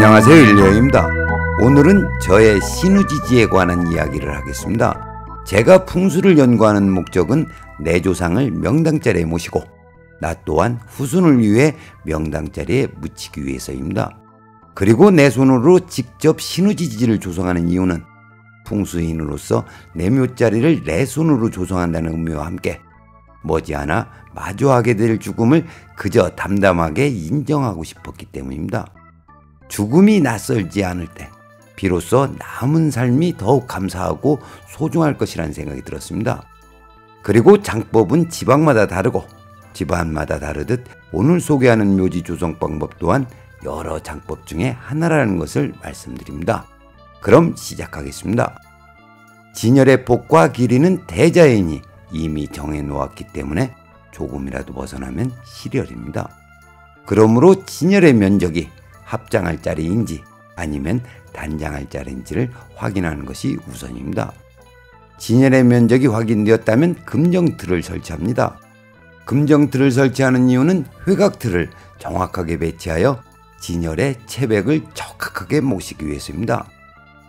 안녕하세요, 일려입니다. 오늘은 저의 신우지지에 관한 이야기를 하겠습니다. 제가 풍수를 연구하는 목적은 내 조상을 명당자리에 모시고 나 또한 후손을 위해 명당자리에 묻히기 위해서입니다. 그리고 내 손으로 직접 신우지지를 조성하는 이유는 풍수인으로서 내 묘자리를 내 손으로 조성한다는 의미와 함께 머지않아 마주하게 될 죽음을 그저 담담하게 인정하고 싶었기 때문입니다. 죽음이 낯설지 않을 때 비로소 남은 삶이 더욱 감사하고 소중할 것이라는 생각이 들었습니다. 그리고 장법은 지방마다 다르고 집안마다 다르듯 오늘 소개하는 묘지 조성 방법 또한 여러 장법 중에 하나라는 것을 말씀드립니다. 그럼 시작하겠습니다. 진열의 폭과 길이는 대자연이 이미 정해놓았기 때문에 조금이라도 벗어나면 실혈입니다. 그러므로 진열의 면적이 합장할 자리인지 아니면 단장할 자리인지를 확인하는 것이 우선입니다. 진열의 면적이 확인되었다면 금정틀을 설치합니다. 금정틀을 설치하는 이유는 회각틀을 정확하게 배치하여 진열의 체백을 적확하게 모시기 위해서입니다.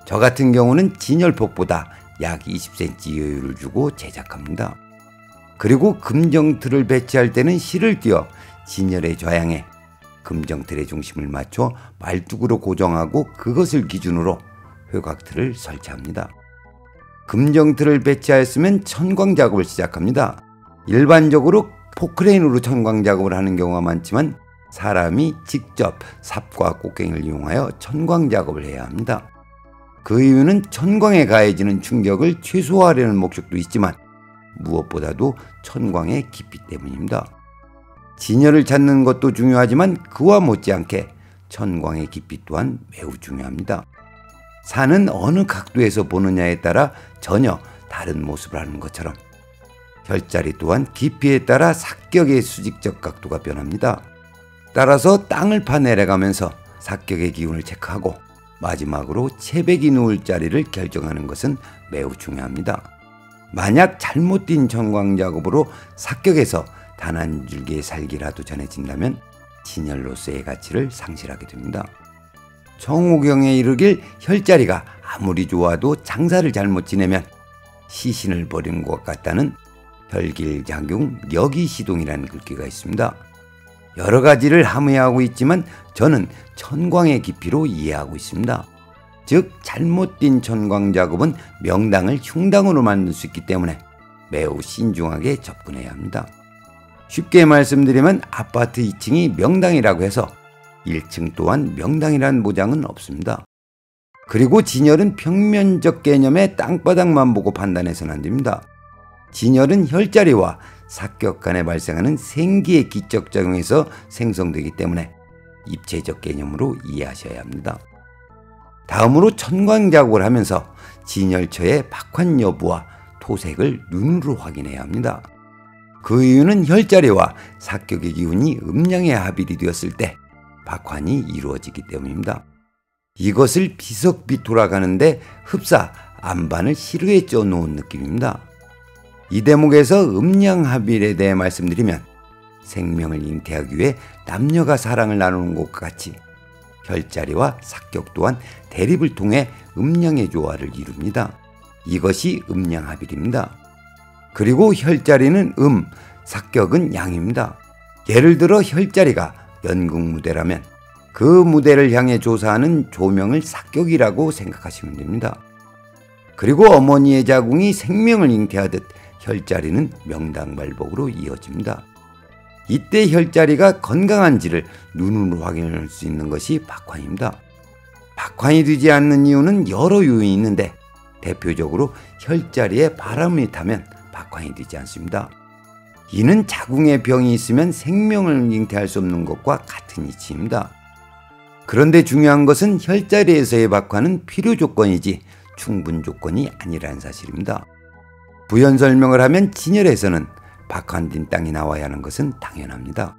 저 같은 경우는 진열폭보다 약 20cm 여유를 주고 제작합니다. 그리고 금정틀을 배치할 때는 실을 띄어 진열의 좌향에 금정틀의 중심을 맞춰 말뚝으로 고정하고 그것을 기준으로 회곽틀을 설치합니다. 금정틀을 배치하였으면 천광 작업을 시작합니다. 일반적으로 포크레인으로 천광 작업을 하는 경우가 많지만 사람이 직접 삽과 꽃갱이를 이용하여 천광 작업을 해야 합니다. 그 이유는 천광에 가해지는 충격을 최소화하려는 목적도 있지만 무엇보다도 천광의 깊이 때문입니다. 진열을 찾는 것도 중요하지만 그와 못지않게 천광의 깊이 또한 매우 중요합니다. 산은 어느 각도에서 보느냐에 따라 전혀 다른 모습을 하는 것처럼 혈자리 또한 깊이에 따라 삭격의 수직적 각도가 변합니다. 따라서 땅을 파내려가면서 삭격의 기운을 체크하고 마지막으로 체백이 누울 자리를 결정하는 것은 매우 중요합니다. 만약 잘못 뛴 천광 작업으로 삭격에서 단 한 줄기의 살기라도 전해진다면 진열로서의 가치를 상실하게 됩니다. 청호경에 이르길 혈자리가 아무리 좋아도 장사를 잘못 지내면 시신을 버린 것 같다는 혈길작용 여기시동이라는 글귀가 있습니다. 여러 가지를 함의하고 있지만 저는 천광의 깊이로 이해하고 있습니다. 즉 잘못 뛴 천광 작업은 명당을 흉당으로 만들 수 있기 때문에 매우 신중하게 접근해야 합니다. 쉽게 말씀드리면 아파트 2층이 명당이라고 해서 1층 또한 명당이라는 보장은 없습니다. 그리고 진열은 평면적 개념의 땅바닥만 보고 판단해서는 안 됩니다. 진열은 혈자리와 삭격 간에 발생하는 생기의 기적작용에서 생성되기 때문에 입체적 개념으로 이해하셔야 합니다. 다음으로 천광 작업을 하면서 진열처의 박환 여부와 토색을 눈으로 확인해야 합니다. 그 이유는 혈자리와 삭격의 기운이 음양의 합일이 되었을 때 박환이 이루어지기 때문입니다. 이것을 비석비 돌아가는데 흡사 안반을 시루에 쪄 놓은 느낌입니다. 이 대목에서 음양합일에 대해 말씀드리면 생명을 잉태하기 위해 남녀가 사랑을 나누는 것과 같이 혈자리와 삭격 또한 대립을 통해 음양의 조화를 이룹니다. 이것이 음양합일입니다. 그리고 혈자리는 삭격은 양입니다. 예를 들어 혈자리가 연극무대라면 그 무대를 향해 조사하는 조명을 삭격이라고 생각하시면 됩니다. 그리고 어머니의 자궁이 생명을 잉태하듯 혈자리는 명당발복으로 이어집니다. 이때 혈자리가 건강한지를 눈으로 확인할 수 있는 것이 박환입니다. 박환이 되지 않는 이유는 여러 요인이 있는데 대표적으로 혈자리에 바람이 타면 박환이 되지 않습니다. 이는 자궁에 병이 있으면 생명을 잉태할 수 없는 것과 같은 이치입니다. 그런데 중요한 것은 혈자리에서의 박환은 필요 조건이지 충분 조건이 아니라는 사실입니다. 부연 설명을 하면 진열에서는 박환된 땅이 나와야 하는 것은 당연합니다.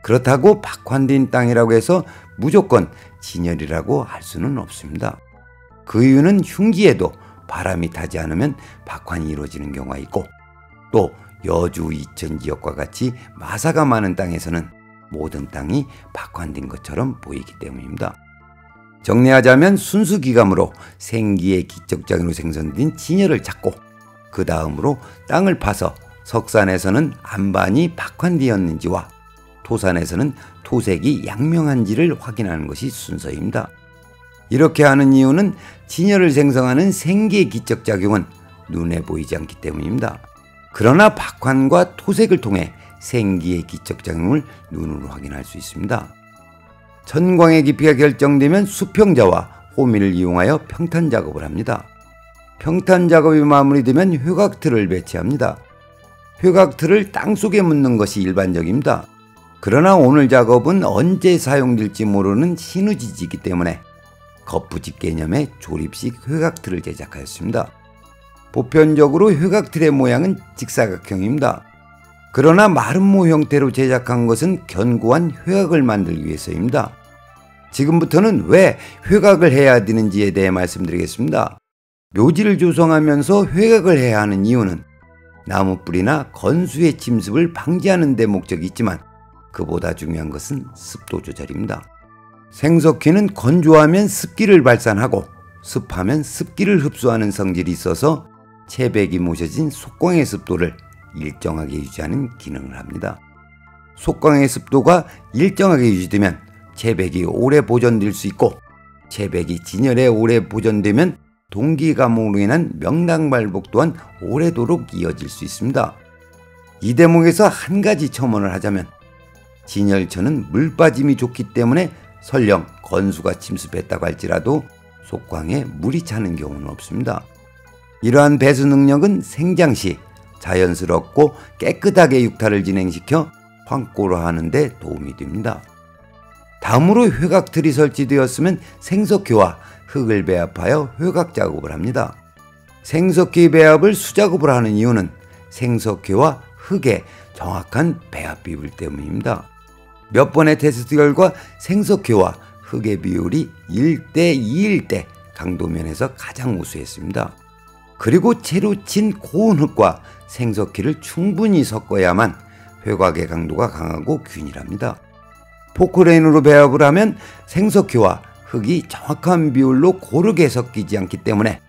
그렇다고 박환된 땅이라고 해서 무조건 진열이라고 할 수는 없습니다. 그 이유는 흉기에도 바람이 타지 않으면 박환이 이루어지는 경우가 있고 또 여주 이천 지역과 같이 마사가 많은 땅에서는 모든 땅이 박환된 것처럼 보이기 때문입니다. 정리하자면 순수기감으로 생기의 기적장애로 생성된 진열을 찾고 그 다음으로 땅을 파서 석산에서는 안반이 박환되었는지와 토산에서는 토색이 양명한지를 확인하는 것이 순서입니다. 이렇게 하는 이유는 진열을 생성하는 생기의 기적작용은 눈에 보이지 않기 때문입니다. 그러나 박환과 토색을 통해 생기의 기적작용을 눈으로 확인할 수 있습니다. 천광의 깊이가 결정되면 수평자와 호미를 이용하여 평탄 작업을 합니다. 평탄 작업이 마무리되면 회곽틀을 배치합니다. 회곽틀을 땅속에 묻는 것이 일반적입니다. 그러나 오늘 작업은 언제 사용될지 모르는 신우지지이기 때문에 거푸집 개념의 조립식 회곽틀을 제작하였습니다. 보편적으로 회곽틀의 모양은 직사각형입니다. 그러나 마름모 형태로 제작한 것은 견고한 회곽을 만들기 위해서입니다. 지금부터는 왜 회곽을 해야 되는지에 대해 말씀드리겠습니다. 묘지를 조성하면서 회곽을 해야 하는 이유는 나무뿌리나 건수의 침습을 방지하는 데 목적이 있지만 그보다 중요한 것은 습도 조절입니다. 생석회는 건조하면 습기를 발산하고 습하면 습기를 흡수하는 성질이 있어서 채백이 모셔진 속광의 습도를 일정하게 유지하는 기능을 합니다. 속광의 습도가 일정하게 유지되면 채백이 오래 보존될 수 있고 채백이 진열에 오래 보존되면 동기감으로 인한 명당발복 또한 오래도록 이어질 수 있습니다. 이 대목에서 한 가지 첨언을 하자면 진열처는 물빠짐이 좋기 때문에 설령 건수가 침습했다고 할지라도 속광에 물이 차는 경우는 없습니다. 이러한 배수 능력은 생장 시 자연스럽고 깨끗하게 육탈을 진행시켜 황고로 하는 데 도움이 됩니다. 다음으로 회곽틀이 설치되었으면 생석회와 흙을 배합하여 회곽 작업을 합니다. 생석회 배합을 수작업을 하는 이유는 생석회와 흙의 정확한 배합 비율 때문입니다. 몇 번의 테스트 결과 생석회와 흙의 비율이 1대 2일 때 강도면에서 가장 우수했습니다. 그리고 채로 친 고운 흙과 생석회를 충분히 섞어야만 회곽의 강도가 강하고 균일합니다. 포크레인으로 배합을 하면 생석회와 흙이 정확한 비율로 고르게 섞이지 않기 때문에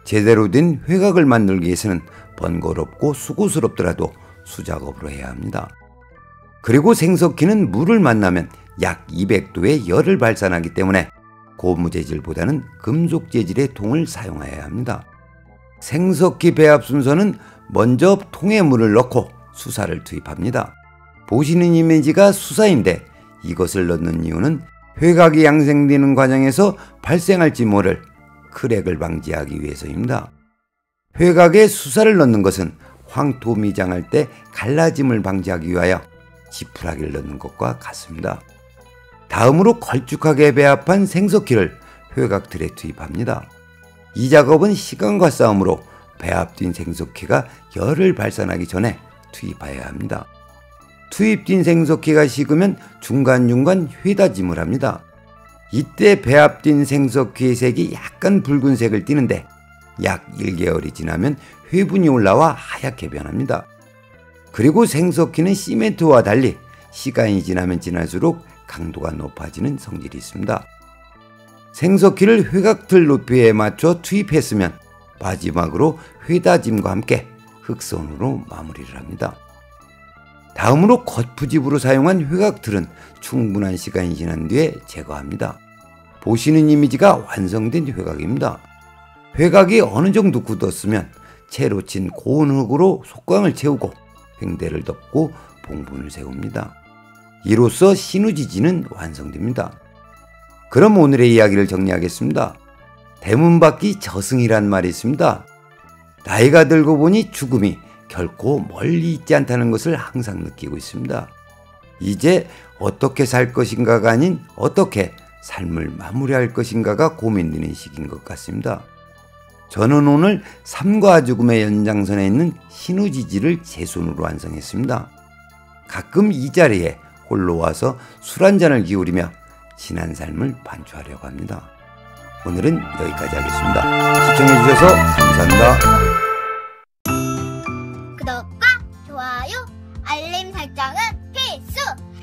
제대로 된 회곽을 만들기 위해서는 번거롭고 수고스럽더라도 수작업으로 해야 합니다. 그리고 생석회는 물을 만나면 약 200도의 열을 발산하기 때문에 고무 재질보다는 금속 재질의 통을 사용해야 합니다. 생석회 배합 순서는 먼저 통에 물을 넣고 수사를 투입합니다. 보시는 이미지가 수사인데 이것을 넣는 이유는 회곽이 양생되는 과정에서 발생할지 모를 크랙을 방지하기 위해서입니다. 회곽에 수사를 넣는 것은 황토 미장할 때 갈라짐을 방지하기 위하여 지푸라기를 넣는 것과 같습니다. 다음으로 걸쭉하게 배합한 생석회를 회곽틀에 투입합니다. 이 작업은 시간과 싸움으로 배합된 생석회가 열을 발산하기 전에 투입해야 합니다. 투입된 생석회가 식으면 중간중간 휘다짐을 합니다. 이때 배합된 생석회의 색이 약간 붉은색을 띠는데 약 1개월이 지나면 회분이 올라와 하얗게 변합니다. 그리고 생석회는 시멘트와 달리 시간이 지나면 지날수록 강도가 높아지는 성질이 있습니다. 생석회를 회곽틀 높이에 맞춰 투입했으면 마지막으로 휘다짐과 함께 흑선으로 마무리를 합니다. 다음으로 겉푸집으로 사용한 회곽틀은 충분한 시간이 지난 뒤에 제거합니다. 보시는 이미지가 완성된 회곽입니다. 회곽이 어느 정도 굳었으면 채로 친 고운 흙으로 속광을 채우고 횡대를 덮고 봉분을 세웁니다. 이로써 신우지지는 완성됩니다. 그럼 오늘의 이야기를 정리하겠습니다. 대문 밖이 저승이란 말이 있습니다. 나이가 들고 보니 죽음이 결코 멀리 있지 않다는 것을 항상 느끼고 있습니다. 이제 어떻게 살 것인가가 아닌 어떻게 삶을 마무리할 것인가가 고민되는 시기인 것 같습니다. 저는 오늘 삶과 죽음의 연장선에 있는 신우지지를 제 손으로 완성했습니다. 가끔 이 자리에 홀로 와서 술 한잔을 기울이며 지난 삶을 반추하려고 합니다. 오늘은 여기까지 하겠습니다. 시청해주셔서 감사합니다. 구독과 좋아요, 알림 설정은 필수!